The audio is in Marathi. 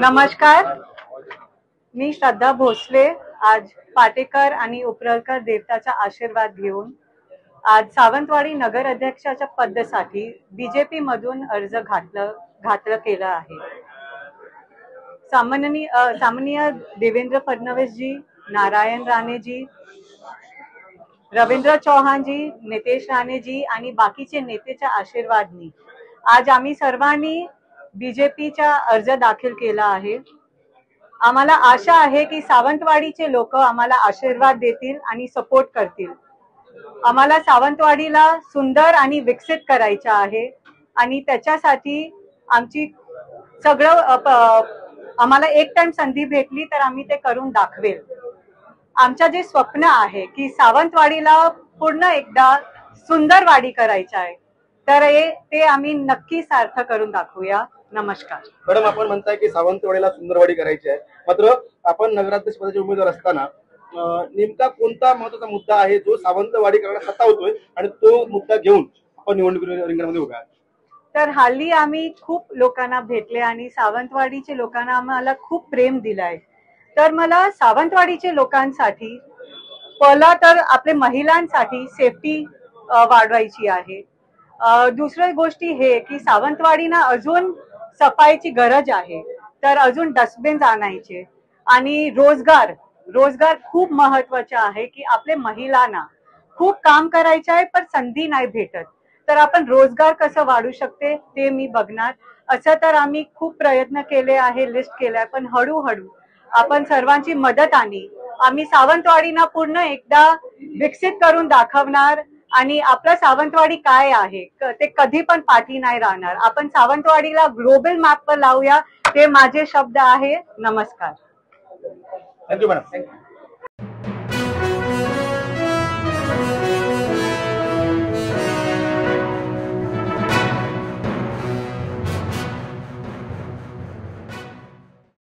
नमस्कार, मी श्रद्धा भोसले आज पाटेकर आणि उपरलकर देवताचा आशीर्वाद घेऊन आज सावंतवाडी नगर अध्यक्षाच्या पदासाठी बीजेपी मधून अर्ज घातलं केलं आहे। सामान्य देवेंद्र फडणवीस जी, नारायण राणे जी, रवींद्र चौहान जी, नितेश राणे जी आणि बाकीचे नेतेच्या आशीर्वादनी आज आम्ही सर्वांनी बीजेपीचा अर्ज दाखल केला आहे। आम्हाला आशा आहे की सावंतवाडीचे लोक आम्हाला आशीर्वाद देतील आणि सपोर्ट करतील। आम्हाला सावंतवाडीला सुंदर आणि विकसित करायचं आहे आणि त्याच्यासाठी आमची आम्हाला एक टाइम संधी भेटली तर आम्ही ते करून दाखवेल। आमचं जे स्वप्न आहे की सावंतवाडीला पूर्ण एकदा सुंदर वाडी करायचं आहे, तर ते आम्ही नक्की सार्थ करून दाखवूया। नमस्कार मॅडम, आपण म्हणताय की सावंतवाडीला सुंदरवाडी करायची आहे, मात्र आपण नगराध्यक्ष पदाचे उमेदवार असताना नेमका कोणता महत्त्वाचा मुद्दा आहे जो सावंतवाडी करण्यास सतावतोय आणि तो मुद्दा घेऊन आपण निवडणूक रिंगणामध्ये उभा आहे? तर हल्ली आम्ही खूप लोकांना भेटले आणि सावंतवाडीचे लोकांना आम्हाला खूप प्रेम दिलाय। तर मला सावंतवाडीचे लोकांसाठी पहिला तर आपले महिलांसाठी सेफ्टी वाढवायची आहे। दुसरी गोष्टी हे की सावंतवाडीना अजून सफाईची गरज आहे, तर अजून डस्टबिन आणायचे आणि रोजगार खूप महत्वाचा आहे की आपले महिलांना खूप काम करायचं आहे पण संधी नाही भेटत, तर आपण रोजगार कसं वाढू शकते ते मी बघणार। असं तर आम्ही खूप प्रयत्न केले आहे, लिस्ट केलाय, पण हळूहळू आपण सर्वांची मदत आम्ही सावंतवाडीना पूर्ण एकदा विकसित करून दाखवणार आणि आपला सावंतवाडी काय आहे ते कधी पण पाठी नाही राहणार। आपण सावंतवाडीला ग्लोबल मॅप वर लावूया, ते माझे शब्द आहे। नमस्कार। Thank you madam.